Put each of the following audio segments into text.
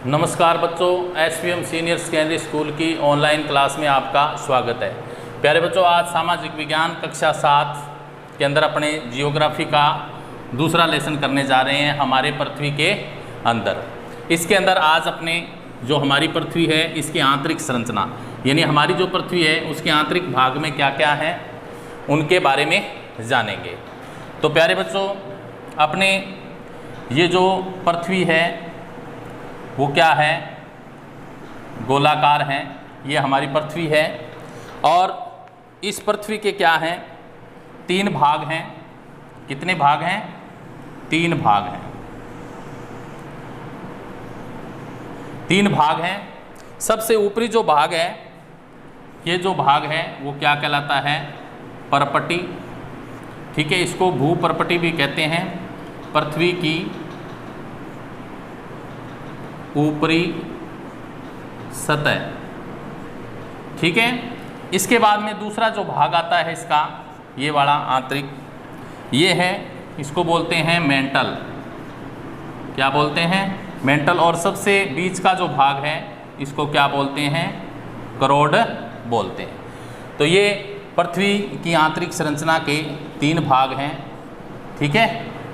नमस्कार बच्चों, SVM senior secondary school की ऑनलाइन क्लास में आपका स्वागत है। प्यारे बच्चों, आज सामाजिक विज्ञान कक्षा 7 के अंदर अपने जियोग्राफी का दूसरा लेसन करने जा रहे हैं हमारे पृथ्वी के अंदर। इसके अंदर आज अपने जो हमारी पृथ्वी है इसकी आंतरिक संरचना, यानी हमारी जो पृथ्वी है उसके आंतरिक भाग में क्या क्या है उनके बारे में जानेंगे। तो प्यारे बच्चों, अपने ये जो पृथ्वी है वो क्या है, गोलाकार है। ये हमारी पृथ्वी है और इस पृथ्वी के क्या हैं, 3 भाग हैं। कितने भाग हैं? 3 भाग हैं। 3 भाग हैं। सबसे ऊपरी जो भाग है, ये जो भाग है वो क्या कहलाता है? परपटी। ठीक है, इसको भूपर्पटी भी कहते हैं। पृथ्वी की ऊपरी सतह। ठीक है, इसके बाद में दूसरा जो भाग आता है इसका, ये वाला आंतरिक, ये है, इसको बोलते हैं मेंटल। क्या बोलते हैं? मेंटल। और सबसे बीच का जो भाग है इसको क्या बोलते हैं? करोड बोलते हैं। तो ये पृथ्वी की आंतरिक संरचना के 3 भाग हैं। ठीक है,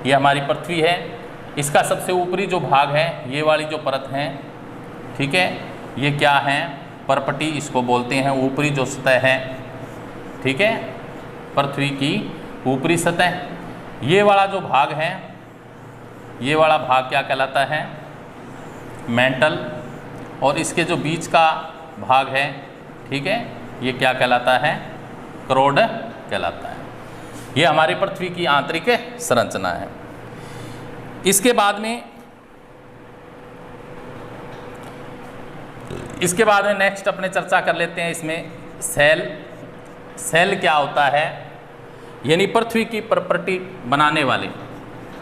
ये हमारी पृथ्वी है। इसका सबसे ऊपरी जो भाग है, ये वाली जो परत है, ठीक है, ये क्या है? परपटी इसको बोलते हैं, ऊपरी जो सतह है। ठीक है, पृथ्वी की ऊपरी सतह। ये वाला जो भाग है, ये वाला भाग क्या कहलाता है? मेंटल। और इसके जो बीच का भाग है, ठीक है, ये क्या कहलाता है? करोड कहलाता है। ये हमारी पृथ्वी की आंतरिक संरचना है। इसके बाद में नेक्स्ट अपने चर्चा कर लेते हैं इसमें सेल। सेल क्या होता है? यानी पृथ्वी की प्रॉपर्टी बनाने वाले,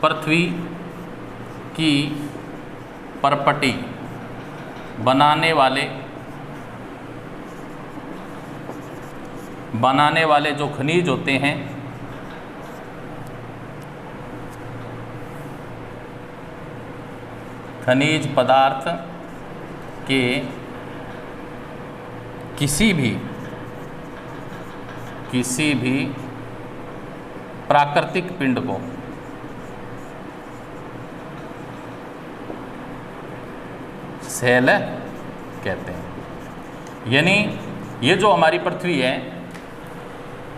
पृथ्वी की प्रॉपर्टी बनाने वाले जो खनिज होते हैं, खनिज पदार्थ के किसी भी प्राकृतिक पिंड को सेल कहते हैं। यानी ये जो हमारी पृथ्वी है,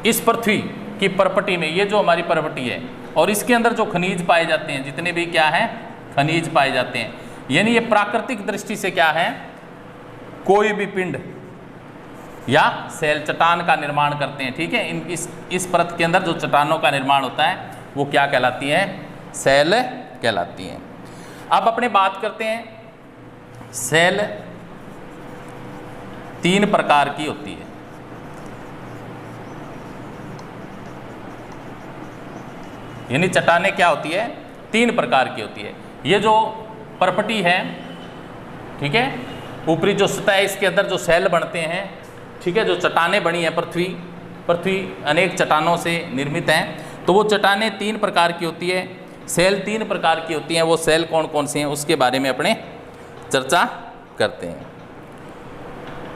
इस पृथ्वी की प्रॉपर्टी में ये जो हमारी प्रॉपर्टी है और इसके अंदर जो खनिज पाए जाते हैं, जितने भी क्या हैं, खनिज पाए जाते हैं, यानी ये प्राकृतिक दृष्टि से क्या है? कोई भी पिंड या सेल चट्टान का निर्माण करते हैं। ठीक है, इस परत के अंदर जो चट्टानों का निर्माण होता है वो क्या कहलाती है? सेल कहलाती हैं। अब अपने बात करते हैं, सेल 3 प्रकार की होती है। यानी चट्टानें क्या होती है? 3 प्रकार की होती है। ये जो प्रॉपर्टी है, ठीक है, ऊपरी जो सतह है, इसके अंदर जो सेल बनते हैं, ठीक है, जो चट्टानें बनी है, पृथ्वी अनेक चट्टानों से निर्मित हैं। तो वो चट्टानें 3 प्रकार की होती है, सेल 3 प्रकार की होती हैं। वो सेल कौन कौन सी हैं उसके बारे में अपने चर्चा करते हैं।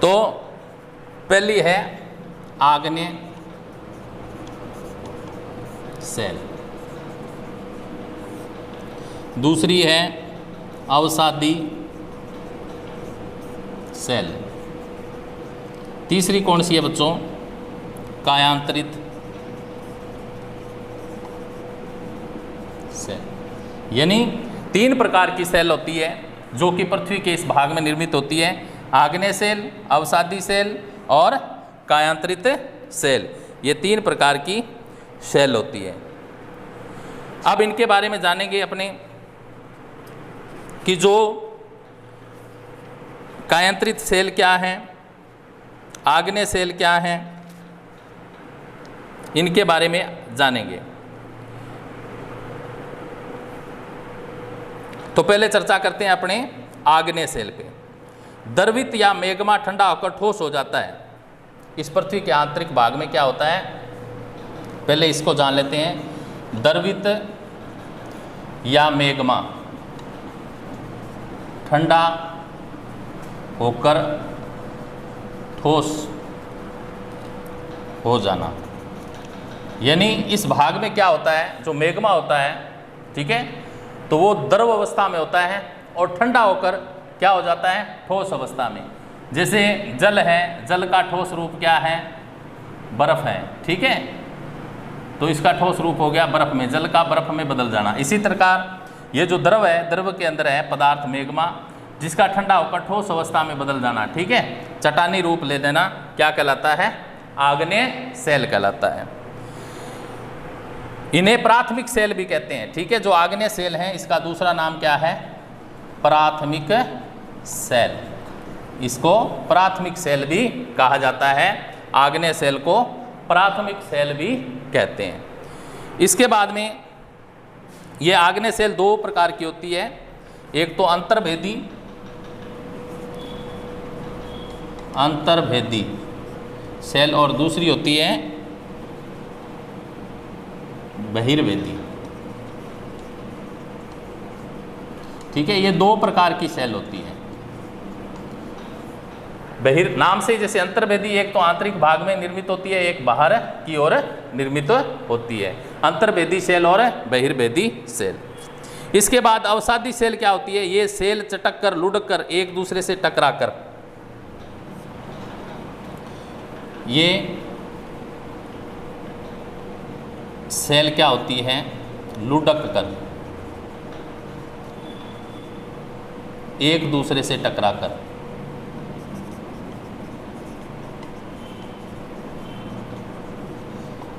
तो पहली है आग्नेय सेल, दूसरी है अवसादी सेल, तीसरी कौन सी है बच्चों? कायांतरित सेल। यानी 3 प्रकार की सेल होती है जो कि पृथ्वी के इस भाग में निर्मित होती है। आग्नेय सेल, अवसादी सेल और कायांतरित सेल, ये 3 प्रकार की सेल होती है। अब इनके बारे में जानेंगे अपने कि जो कायांतरित सेल क्या हैं, आग्नेय सेल क्या हैं, इनके बारे में जानेंगे। तो पहले चर्चा करते हैं अपने आग्नेय सेल पे। द्रवित या मैग्मा ठंडा होकर ठोस हो जाता है। इस पृथ्वी के आंतरिक भाग में क्या होता है, पहले इसको जान लेते हैं। द्रवित या मैग्मा ठंडा होकर ठोस हो जाना। यानी इस भाग में क्या होता है, जो मैग्मा होता है, ठीक है, तो वो द्रव अवस्था में होता है और ठंडा होकर क्या हो जाता है, ठोस अवस्था में। जैसे जल है, जल का ठोस रूप क्या है, बर्फ है, ठीक है, तो इसका ठोस रूप हो गया बर्फ में, जल का बर्फ में बदल जाना। इसी प्रकार ये जो द्रव है, द्रव के अंदर है पदार्थ मैग्मा, जिसका ठंडा होकर ठोस अवस्था में बदल जाना, ठीक है, चट्टानी रूप ले देना, क्या कहलाता है, आग्नेय सेल कहलाता है। इन्हें प्राथमिक सेल भी कहते हैं, ठीक है। जो आग्नेय सेल है इसका दूसरा नाम क्या है, प्राथमिक सेल। इसको प्राथमिक सेल भी कहा जाता है, आग्नेय सेल को प्राथमिक सेल भी कहते हैं। इसके बाद में ये आग्नेय सेल दो प्रकार की होती है, एक तो अंतर्भेदी सेल और दूसरी होती है बहिर्वेदी, ठीक है। ये दो प्रकार की सेल होती है। बहिर नाम से जैसे अंतर्भेदी, एक तो आंतरिक भाग में निर्मित होती है, एक बाहर की ओर निर्मित होती है, अंतर्भेदी सेल और बहिर्भेदी सेल। इसके बाद अवसादी सेल क्या होती है, ये सेल चटक कर, लुढ़क कर, एक दूसरे से टकरा कर, ये सेल क्या होती है, लुढ़क कर, एक दूसरे से टकरा कर,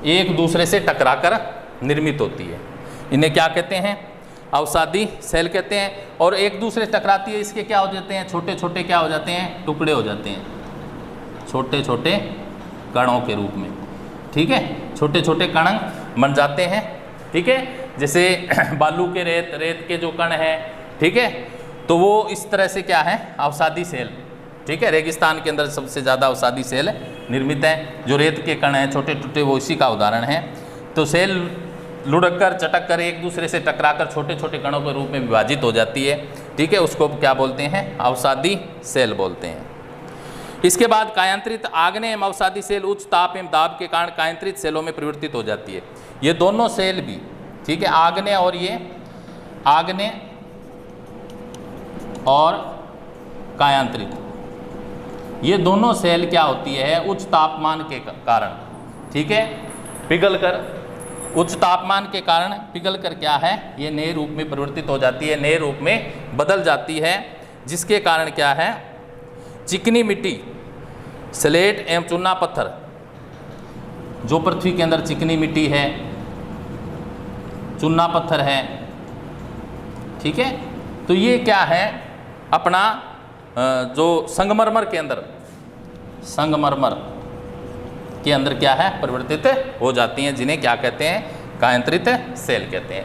एक दूसरे से टकराकर निर्मित होती है। इन्हें क्या कहते हैं, अवसादी सेल कहते हैं। और एक दूसरे से टकराती है, इसके क्या हो जाते हैं, छोटे छोटे क्या हो जाते हैं, टुकड़े हो जाते हैं, छोटे छोटे कणों के रूप में, ठीक है, छोटे छोटे कण बन जाते हैं, ठीक है। जैसे बालू के रेत के जो कण है, ठीक है, तो वो इस तरह से क्या है, अवसादी सेल, ठीक है। रेगिस्तान के अंदर सबसे ज़्यादा अवसादी सेल निर्मित है, जो रेत के कण हैं छोटे छोटे, वो इसी का उदाहरण है। तो सेल लुढ़क कर, चटक कर, एक दूसरे से टकराकर छोटे छोटे कणों के रूप में विभाजित हो जाती है, ठीक है, उसको क्या बोलते हैं, अवसादी सेल बोलते हैं। इसके बाद कायांतरित आग्नेय एवं अवसादी सेल उच्च ताप एवं दाब के कारण कायांतरित सेलों में परिवर्तित हो जाती है। ये दोनों सेल भी, ठीक है, आग्नेय और ये आग्नेय और कायांतरित, ये दोनों सेल क्या होती है, उच्च तापमान के कारण, ठीक है, पिघलकर, उच्च तापमान के कारण पिघलकर क्या है, ये नए रूप में परिवर्तित हो जाती है, नए रूप में बदल जाती है, जिसके कारण क्या है, चिकनी मिट्टी, स्लेट एवं चूना पत्थर, जो पृथ्वी के अंदर चिकनी मिट्टी है, चूना पत्थर है, ठीक है, तो ये क्या है, अपना जो संगमरमर के अंदर, संगमरमर के अंदर क्या है, परिवर्तित हो जाती हैं, जिन्हें क्या कहते हैं, कायांतरित सेल कहते हैं।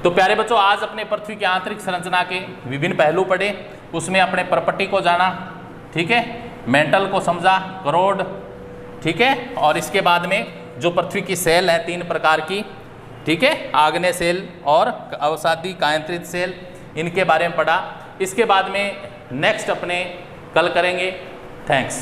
तो प्यारे बच्चों, आज अपने पृथ्वी की आंतरिक संरचना के विभिन्न पहलू पढ़े, उसमें अपने प्रॉपर्टी को जाना, ठीक है, मेंटल को समझा, करोड, ठीक है, और इसके बाद में जो पृथ्वी की सेल है 3 प्रकार की, ठीक है, आग्नेय सेल और अवसादी कायांतरित सेल, इनके बारे में पढ़ा। इसके बाद में नेक्स्ट अपने कल करेंगे। थैंक्स।